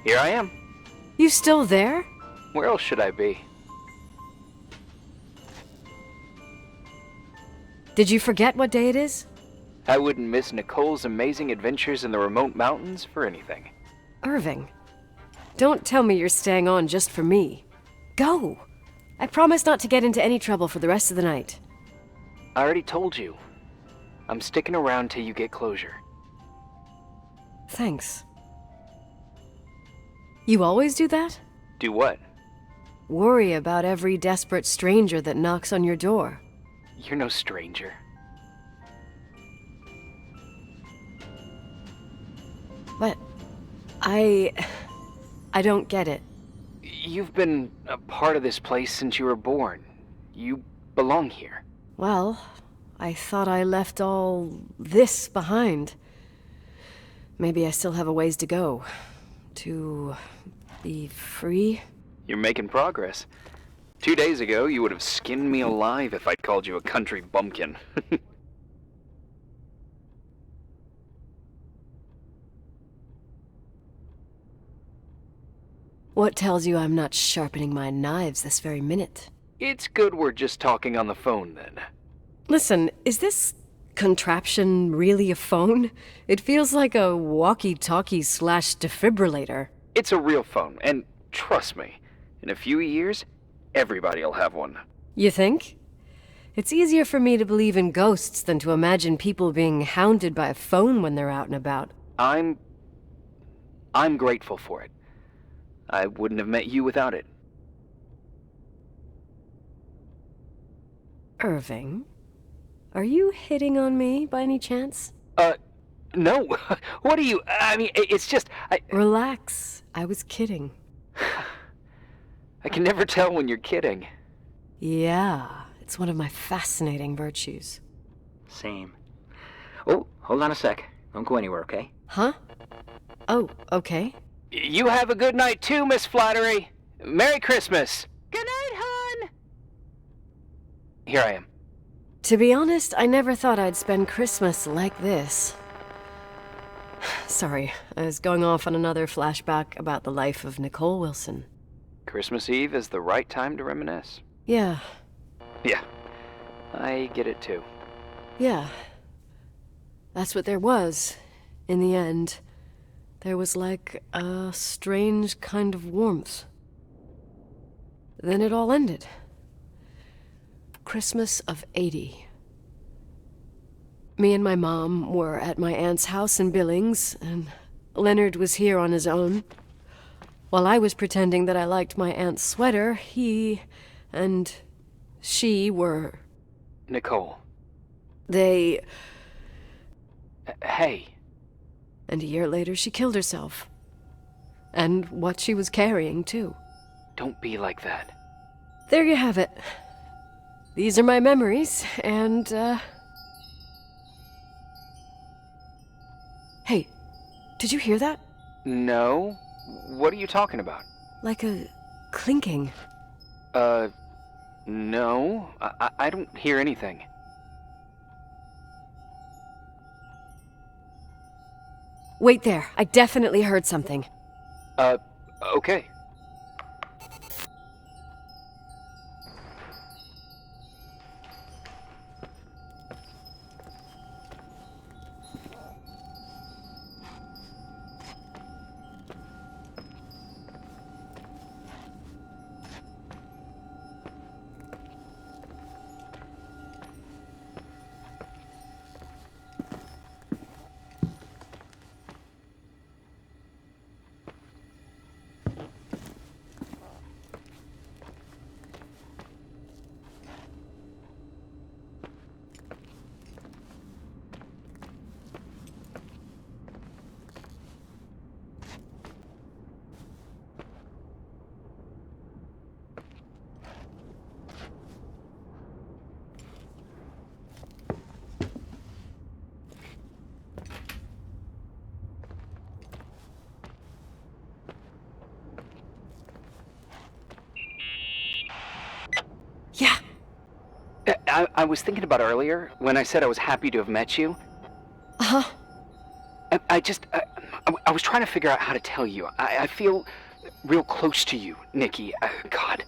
Here I am. You still there? Where else should I be? Did you forget what day it is? I wouldn't miss Nicole's amazing adventures in the remote mountains for anything. Irving, don't tell me you're staying on just for me. Go! I promise not to get into any trouble for the rest of the night. I already told you. I'm sticking around till you get closure. Thanks. You always do that? Do what? Worry about every desperate stranger that knocks on your door. You're no stranger. But I don't get it. You've been a part of this place since you were born. You belong here. Well, I thought I left all this behind. Maybe I still have a ways to go. To be free? You're making progress. 2 days ago, you would have skinned me alive if I'd called you a country bumpkin. What tells you I'm not sharpening my knives this very minute? It's good we're just talking on the phone, then. Listen, is this contraption really a phone? It feels like a walkie-talkie / defibrillator. It's a real phone, and trust me, in a few years, everybody'll have one. You think? It's easier for me to believe in ghosts than to imagine people being hounded by a phone when they're out and about. I'm grateful for it. I wouldn't have met you without it. Irving, are you hitting on me by any chance? No. What are you... I mean, it's just... Relax. I was kidding. I can never tell when you're kidding. Yeah, it's one of my fascinating virtues. Same. Oh, hold on a sec. Don't go anywhere, okay? Huh? Oh, okay. You have a good night too, Miss Flattery. Merry Christmas. Good night, hon. Here I am. To be honest, I never thought I'd spend Christmas like this. Sorry, I was going off on another flashback about the life of Nicole Wilson. Christmas Eve is the right time to reminisce. Yeah. Yeah, I get it too. Yeah. That's what there was, in the end. There was like a strange kind of warmth. Then it all ended. Christmas of '80. Me and my mom were at my aunt's house in Billings, and Leonard was here on his own. While I was pretending that I liked my aunt's sweater, he and she were... Nicole. They... Hey. And a year later, she killed herself. And what she was carrying, too. Don't be like that. There you have it. These are my memories, and, Hey, did you hear that? No? What are you talking about? Like a clinking. No. I don't hear anything. Wait there, I definitely heard something. Okay. Yeah. I was thinking about earlier, when I said I was happy to have met you. Uh-huh. I was trying to figure out how to tell you. I feel real close to you, Nikki. God,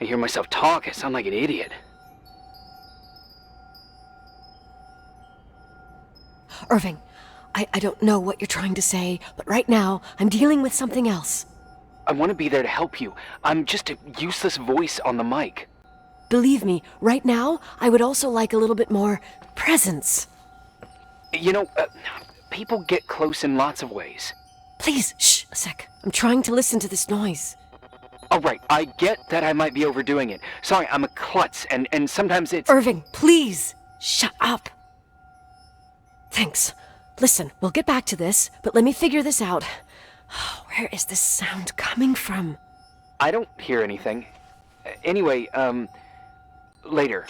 I hear myself talk. I sound like an idiot. Irving, I don't know what you're trying to say, but right now, I'm dealing with something else. I want to be there to help you. I'm just a useless voice on the mic. Believe me, right now, I would also like a little bit more presence. You know, people get close in lots of ways. Please, shh, a sec. I'm trying to listen to this noise. All right, I get that I might be overdoing it. Sorry, I'm a klutz, and sometimes it's... Irving, please, shut up. Thanks. Listen, we'll get back to this, but let me figure this out. Where is this sound coming from? I don't hear anything. Anyway, later.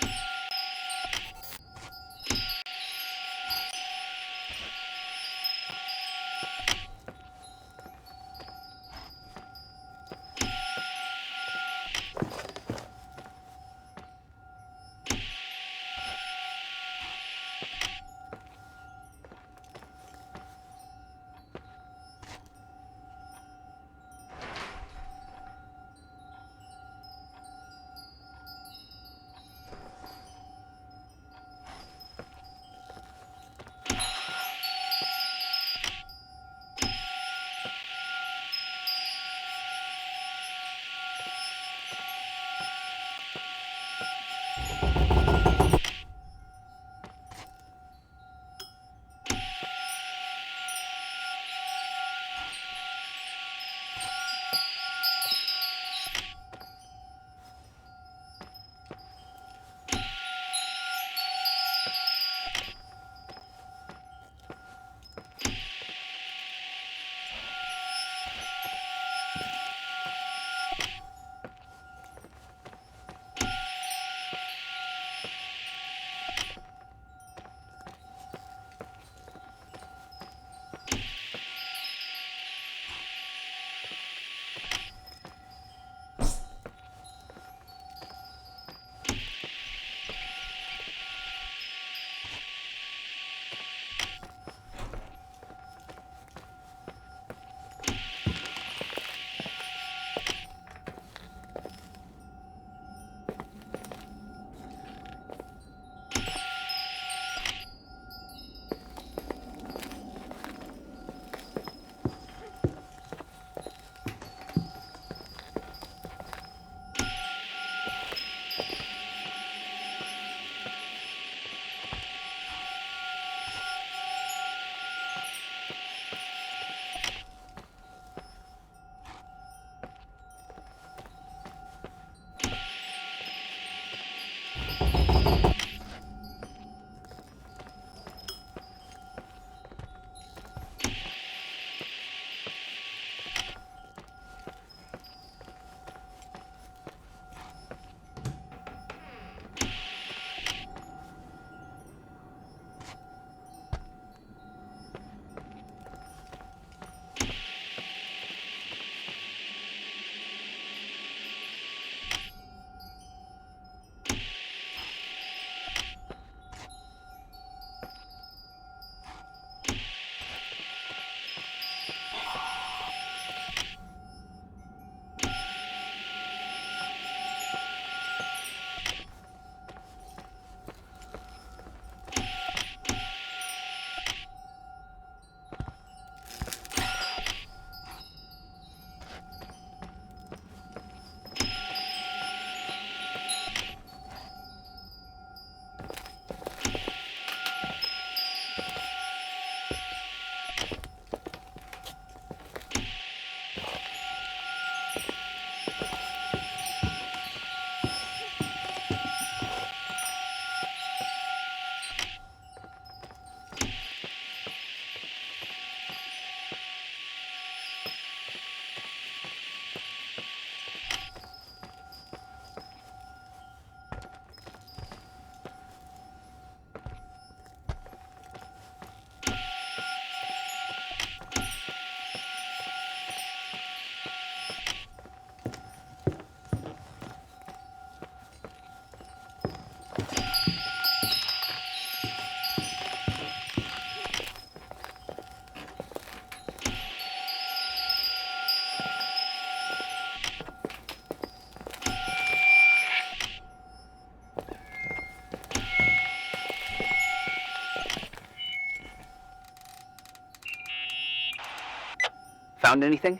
Found anything?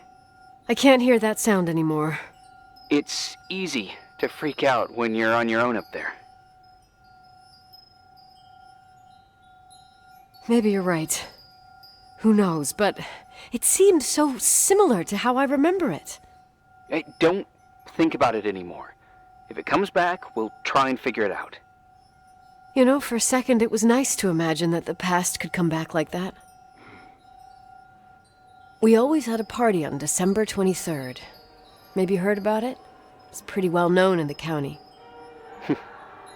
I can't hear that sound anymore. It's easy to freak out when you're on your own up there. Maybe you're right. Who knows, but it seemed so similar to how I remember it. Hey, don't think about it anymore. If it comes back, we'll try and figure it out. You know, for a second it was nice to imagine that the past could come back like that. We always had a party on December 23rd. Maybe you heard about it? It's pretty well known in the county.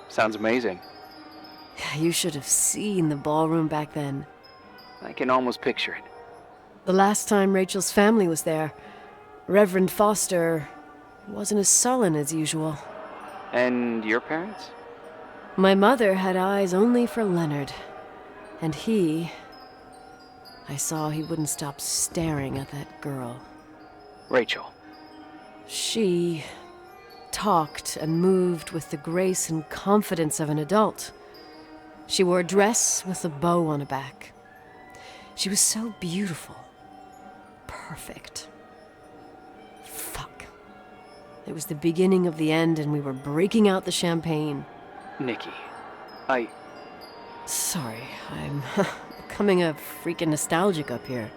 Sounds amazing. You should have seen the ballroom back then. I can almost picture it. The last time Rachel's family was there, Reverend Foster wasn't as sullen as usual. And your parents? My mother had eyes only for Leonard. And I saw he wouldn't stop staring at that girl. Rachel. She talked and moved with the grace and confidence of an adult. She wore a dress with a bow on her back. She was so beautiful. Perfect. Fuck. It was the beginning of the end and we were breaking out the champagne. Nikki, Sorry, I'm becoming a freaking nostalgic up here.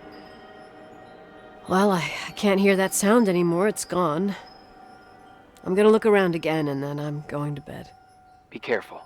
Well, I can't hear that sound anymore. It's gone. I'm gonna look around again and then I'm going to bed. Be careful.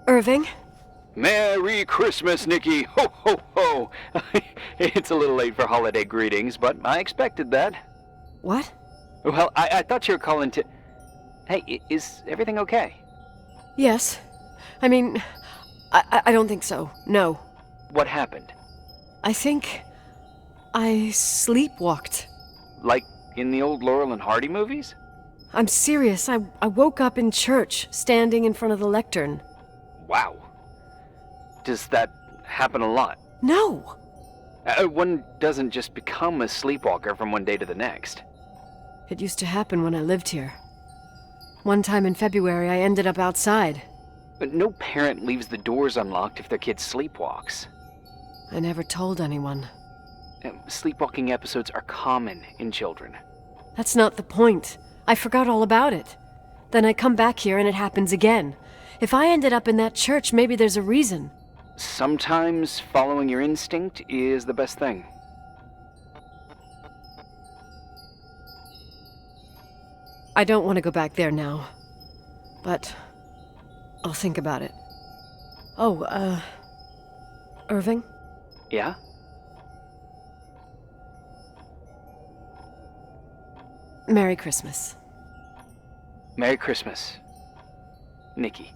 Irving? Merry Christmas, Nikki! Ho, ho, ho! It's a little late for holiday greetings, but I expected that. What? Well, I thought you were calling to... Hey, is everything okay? Yes. I mean, I don't think so. No. What happened? I think I sleepwalked. Like in the old Laurel and Hardy movies? I'm serious. I woke up in church, standing in front of the lectern. Wow. Does that happen a lot? No! One doesn't just become a sleepwalker from one day to the next. It used to happen when I lived here. One time in February, I ended up outside. But no parent leaves the doors unlocked if their kid sleepwalks. I never told anyone. Sleepwalking episodes are common in children. That's not the point. I forgot all about it. Then I come back here and it happens again. If I ended up in that church, maybe there's a reason. Sometimes following your instinct is the best thing. I don't want to go back there now. But I'll think about it. Oh, Irving? Yeah? Merry Christmas. Merry Christmas, Nikki.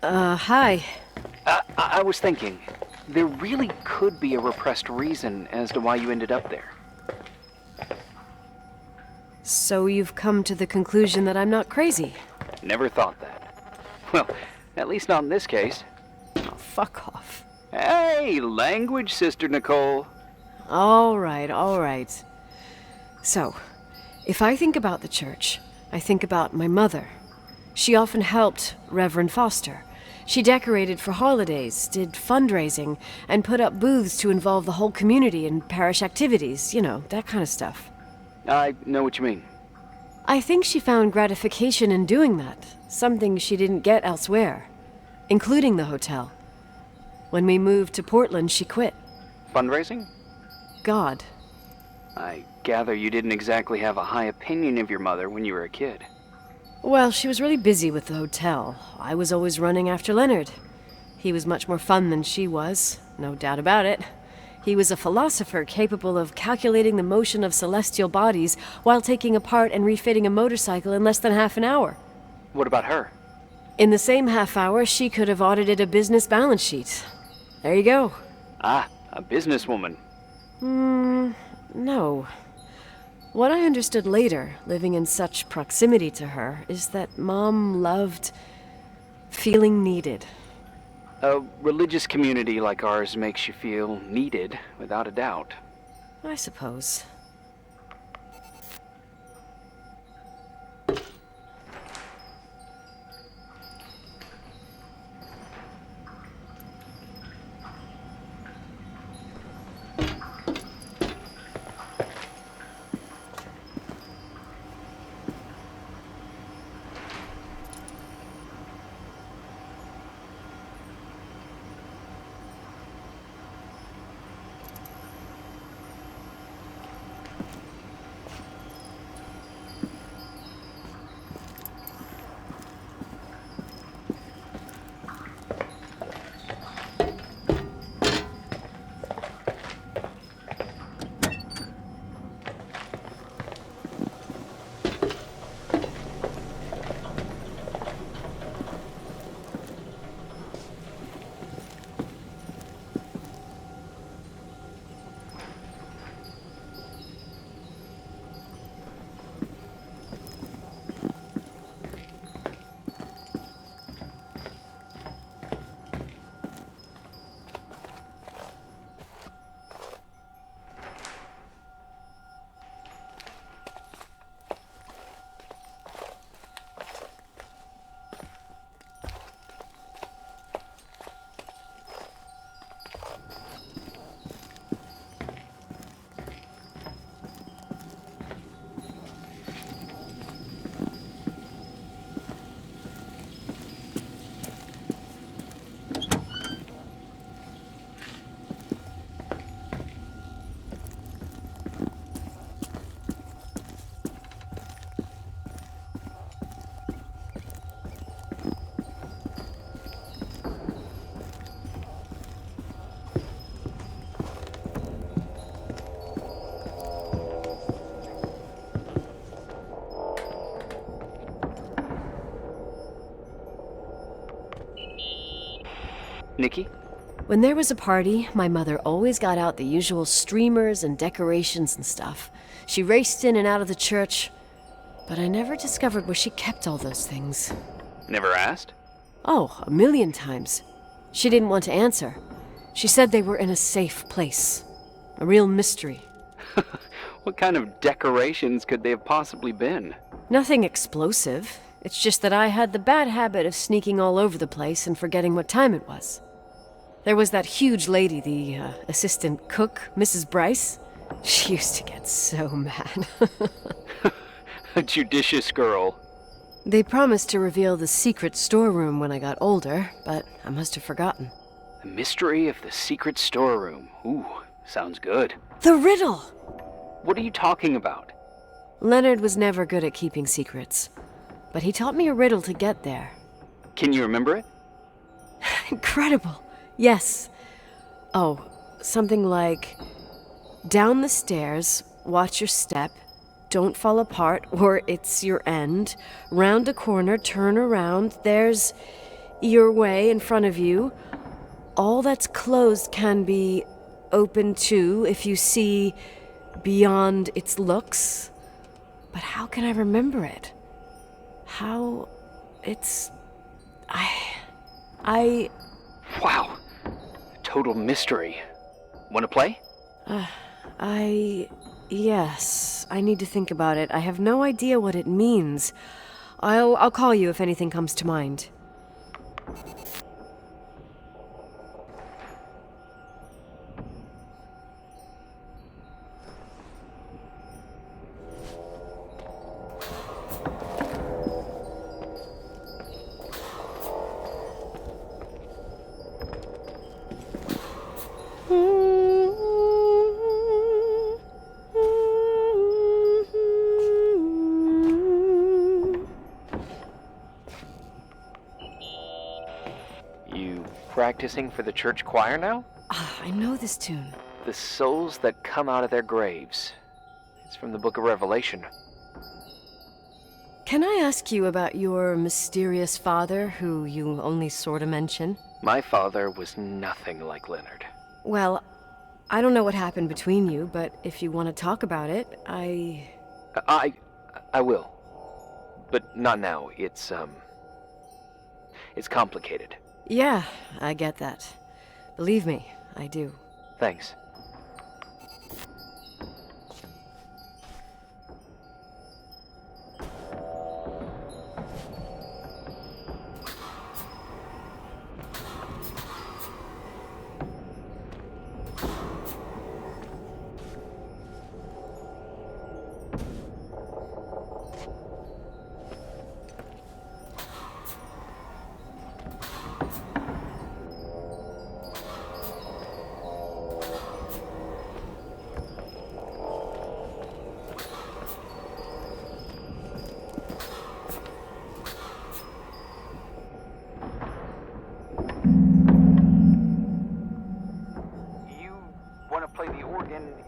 Hi. I was thinking, there really could be a repressed reason as to why you ended up there. So you've come to the conclusion that I'm not crazy? Never thought that. Well, at least not in this case. Oh, fuck off. Hey, language, Sister Nicole. All right. So, if I think about the church, I think about my mother. She often helped Reverend Foster. She decorated for holidays, did fundraising, and put up booths to involve the whole community in parish activities, you know, that kind of stuff. I know what you mean. I think she found gratification in doing that, something she didn't get elsewhere, including the hotel. When we moved to Portland, she quit. Fundraising? God. I gather you didn't exactly have a high opinion of your mother when you were a kid. Well, she was really busy with the hotel. I was always running after Leonard. He was much more fun than she was, no doubt about it. He was a philosopher capable of calculating the motion of celestial bodies while taking apart and refitting a motorcycle in less than half an hour. What about her? In the same half hour, she could have audited a business balance sheet. There you go. Ah, a businesswoman. No. What I understood later, living in such proximity to her, is that Mom loved feeling needed. A religious community like ours makes you feel needed, without a doubt. I suppose. Nikki? When there was a party, my mother always got out the usual streamers and decorations and stuff. She raced in and out of the church, but I never discovered where she kept all those things. Never asked? Oh, a million times. She didn't want to answer. She said they were in a safe place. A real mystery. What kind of decorations could they have possibly been? Nothing explosive. It's just that I had the bad habit of sneaking all over the place and forgetting what time it was. There was that huge lady, the assistant cook, Mrs. Bryce. She used to get so mad. A judicious girl. They promised to reveal the secret storeroom when I got older, but I must have forgotten. The mystery of the secret storeroom. Ooh, sounds good. The riddle! What are you talking about? Leonard was never good at keeping secrets, but he taught me a riddle to get there. Can you remember it? Incredible! Yes. Oh, something like, down the stairs, watch your step, don't fall apart or it's your end, round a corner, turn around, there's your way in front of you. All that's closed can be open too if you see beyond its looks. But how can I remember it? How it's... I... Wow. Total mystery. Want to play? Yes, I need to think about it. I have no idea what it means. I'll call you if anything comes to mind. Practicing for the church choir now? I know this tune. The souls that come out of their graves. It's from the book of Revelation. Can I ask you about your mysterious father, who you only sort of mention? My father was nothing like Leonard. Well, I don't know what happened between you, but if you want to talk about it, I will. But not now. It's complicated. Yeah, I get that. Believe me, I do. Thanks.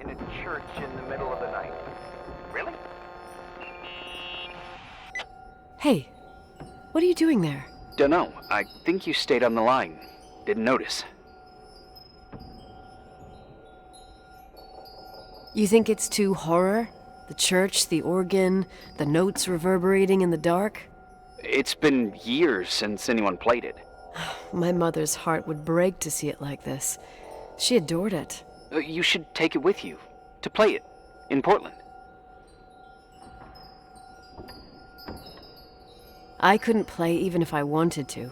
In a church in the middle of the night. Really? Hey, what are you doing there? Dunno. I think you stayed on the line. Didn't notice. You think it's too horror? The church, the organ, the notes reverberating in the dark? It's been years since anyone played it. My mother's heart would break to see it like this. She adored it. You should take it with you, to play it, in Portland. I couldn't play even if I wanted to.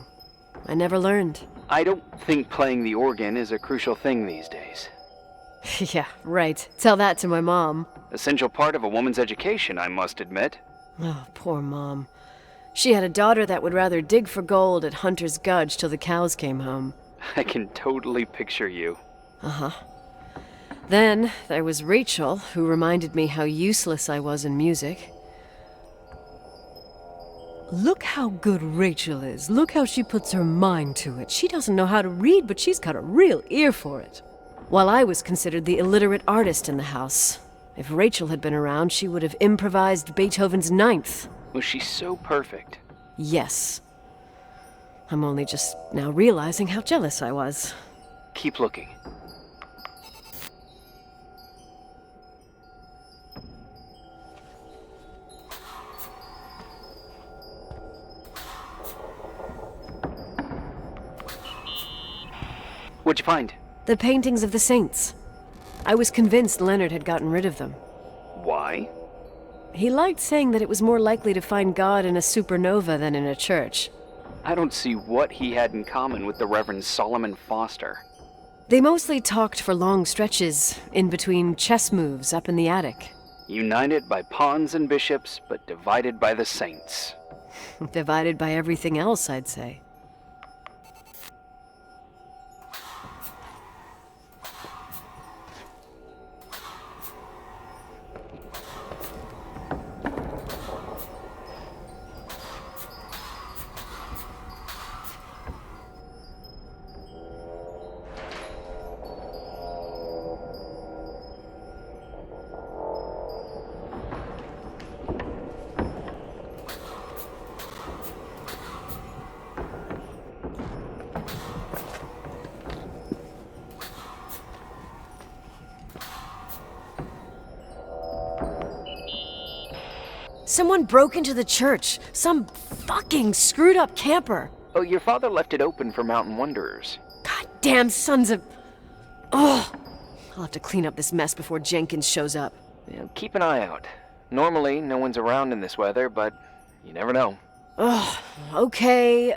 I never learned. I don't think playing the organ is a crucial thing these days. Yeah, right. Tell that to my mom. Essential part of a woman's education, I must admit. Oh, poor Mom. She had a daughter that would rather dig for gold at Hunter's Gulch till the cows came home. I can totally picture you. Uh-huh. Then there was Rachel, who reminded me how useless I was in music. Look how good Rachel is. Look how she puts her mind to it. She doesn't know how to read, but she's got a real ear for it. While I was considered the illiterate artist in the house. If Rachel had been around, she would have improvised Beethoven's Ninth. Was she so perfect? Yes. I'm only just now realizing how jealous I was. Keep looking. What'd you find? The paintings of the saints. I was convinced Leonard had gotten rid of them. Why? He liked saying that it was more likely to find God in a supernova than in a church. I don't see what he had in common with the Reverend Solomon Foster. They mostly talked for long stretches, in between chess moves up in the attic. United by pawns and bishops, but divided by the saints. Divided by everything else, I'd say. Someone broke into the church. Some fucking screwed up camper. Oh, your father left it open for mountain wanderers. Goddamn sons of... Oh! I'll have to clean up this mess before Jenkins shows up. Yeah, keep an eye out. Normally, no one's around in this weather, but you never know. Ugh, okay.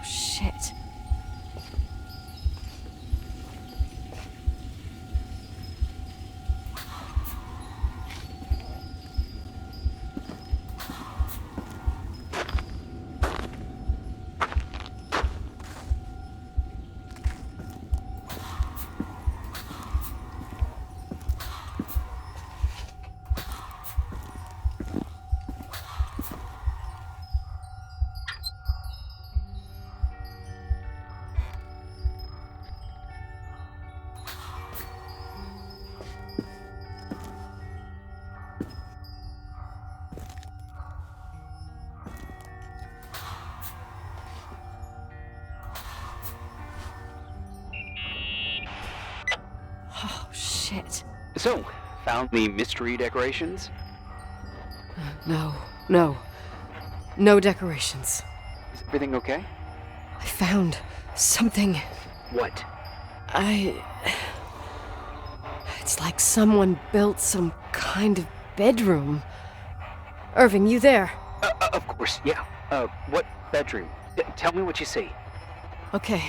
Shit. Shit. So, found the mystery decorations? No. No decorations. Is everything okay? I found something. What? It's like someone built some kind of bedroom. Irving, you there? Of course, yeah. What bedroom? Tell me what you see. Okay.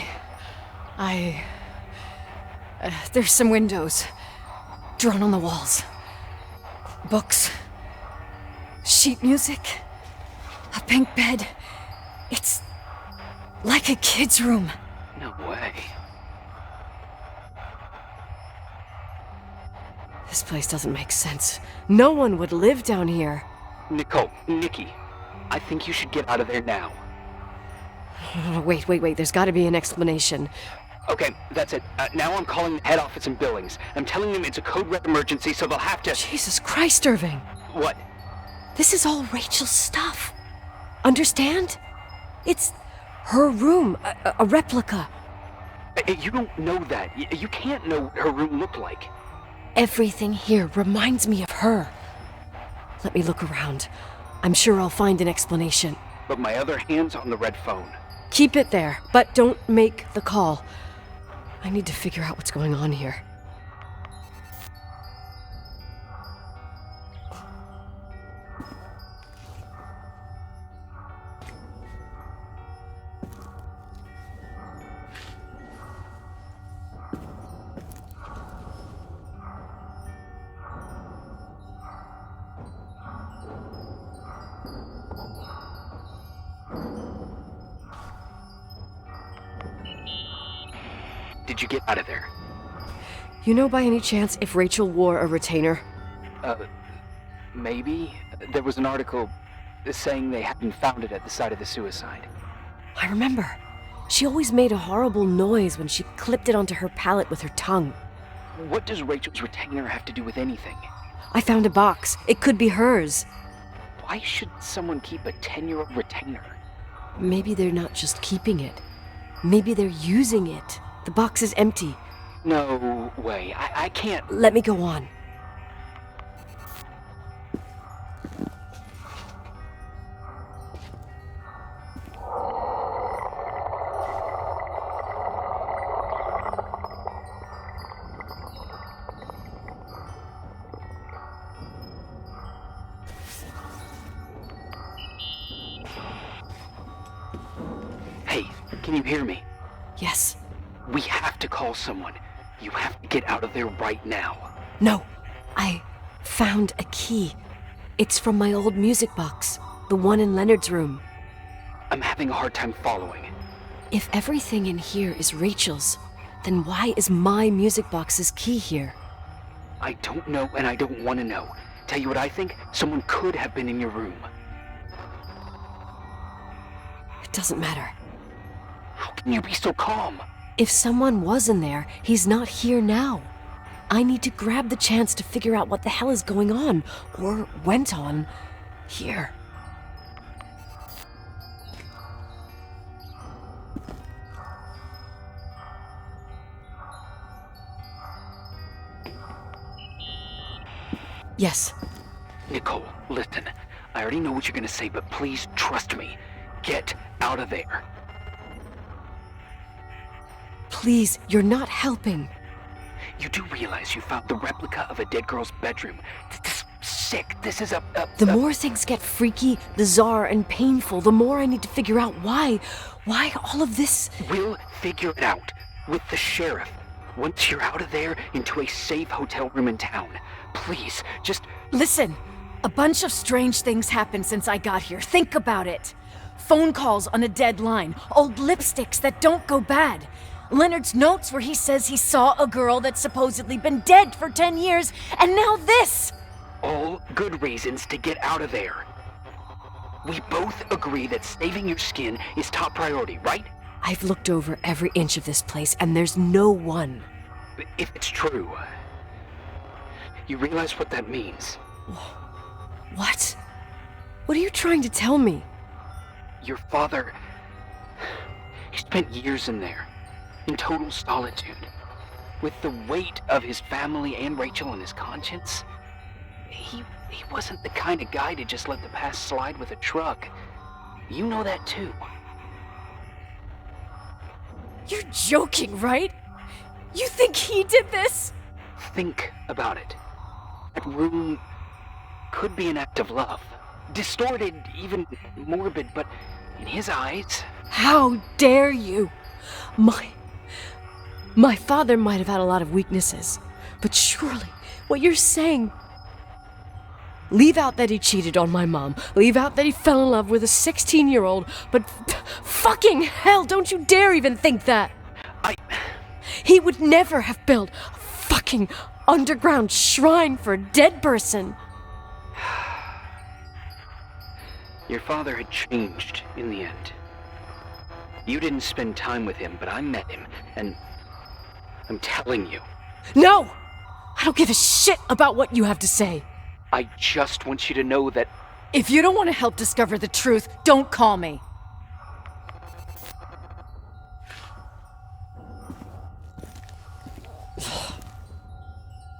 There's some windows. Drawn on the walls. Books. Sheet music. A pink bed. It's like a kid's room. No way. This place doesn't make sense. No one would live down here. Nikki, I think you should get out of there now. Wait. There's gotta be an explanation. Okay, that's it. Now I'm calling the head office in Billings. I'm telling them it's a code red emergency, so they'll have to... Jesus Christ, Irving. What? This is all Rachel's stuff. Understand? It's her room, a replica. You don't know that. You can't know what her room looked like. Everything here reminds me of her. Let me look around. I'm sure I'll find an explanation. But my other hand's on the red phone. Keep it there, but don't make the call. I need to figure out what's going on here. Did you get out of there? You know by any chance if Rachel wore a retainer? Maybe. There was an article saying they hadn't found it at the site of the suicide. I remember. She always made a horrible noise when she clipped it onto her palate with her tongue. What does Rachel's retainer have to do with anything? I found a box. It could be hers. Why should someone keep a 10-year-old retainer? Maybe they're not just keeping it. Maybe they're using it. The box is empty. No way. I can't... Let me go on. Hey, can you hear me? Yes. We have to call someone. You have to get out of there right now. No. I found a key. It's from my old music box. The one in Leonard's room. I'm having a hard time following. If everything in here is Rachel's, then why is my music box's key here? I don't know and I don't want to know. Tell you what I think? Someone could have been in your room. It doesn't matter. How can you be so calm? If someone was in there, he's not here now. I need to grab the chance to figure out what the hell is going on, or went on, here. Yes. Nicole, listen. I already know what you're gonna say, but please trust me. Get out of there. Please, you're not helping. You do realize you found the replica of a dead girl's bedroom. This is sick. This is The more things get freaky, bizarre, and painful, the more I need to figure out why all of this... We'll figure it out. With the sheriff. Once you're out of there, into a safe hotel room in town. Please, just... Listen, a bunch of strange things happened since I got here. Think about it. Phone calls on a dead line, old lipsticks that don't go bad. Leonard's notes where he says he saw a girl that's supposedly been dead for 10 years, and now this! All good reasons to get out of there. We both agree that saving your skin is top priority, right? I've looked over every inch of this place, and there's no one. If it's true, you realize what that means. What? What are you trying to tell me? Your father... He spent years in there, in total solitude, with the weight of his family and Rachel on his conscience. He wasn't the kind of guy to just let the past slide with a shrug. You know that too. You're joking, right? You think he did this? Think about it. That room could be an act of love. Distorted, even morbid, but in his eyes... How dare you? My father might have had a lot of weaknesses, but surely what you're saying... Leave out that he cheated on my mom. Leave out that he fell in love with a 16-year-old, but fucking hell, don't you dare even think that! He would never have built a fucking underground shrine for a dead person. Your father had changed in the end. You didn't spend time with him, but I met him, and I'm telling you. No! I don't give a shit about what you have to say. I just want you to know that... If you don't want to help discover the truth, don't call me.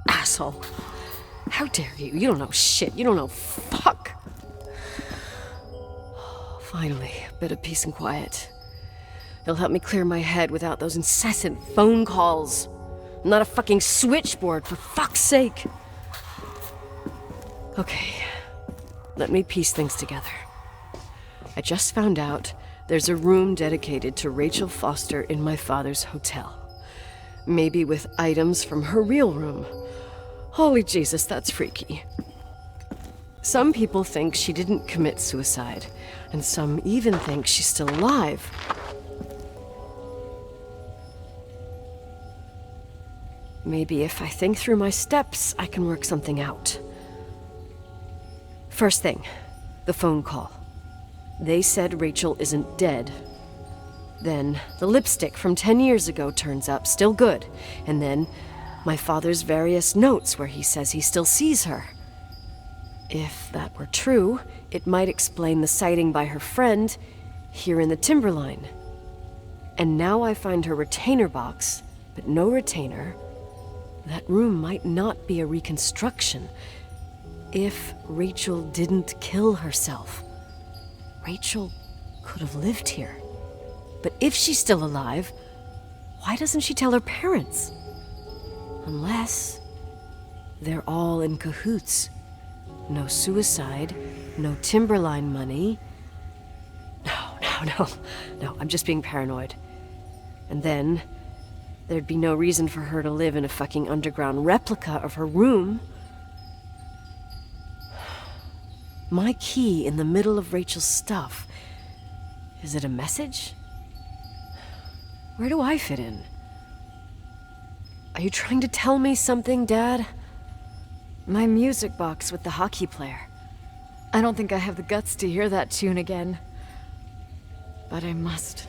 Asshole. How dare you? You don't know shit. You don't know fuck. Finally, a bit of peace and quiet. It'll help me clear my head without those incessant phone calls. I'm not a fucking switchboard, for fuck's sake. Okay, let me piece things together. I just found out there's a room dedicated to Rachel Foster in my father's hotel. Maybe with items from her real room. Holy Jesus, that's freaky. Some people think she didn't commit suicide, and some even think she's still alive. Maybe if I think through my steps, I can work something out. First thing, the phone call. They said Rachel isn't dead. Then the lipstick from 10 years ago turns up, still good. And then my father's various notes where he says he still sees her. If that were true, it might explain the sighting by her friend here in the timberline. And now I find her retainer box, but no retainer. That room might not be a reconstruction. If Rachel didn't kill herself, Rachel could have lived here. But if she's still alive, why doesn't she tell her parents? Unless they're all in cahoots. No suicide, no timberline money. No, I'm just being paranoid. And then there'd be no reason for her to live in a fucking underground replica of her room. My key in the middle of Rachel's stuff. Is it a message? Where do I fit in? Are you trying to tell me something, Dad? My music box with the hockey player. I don't think I have the guts to hear that tune again. But I must.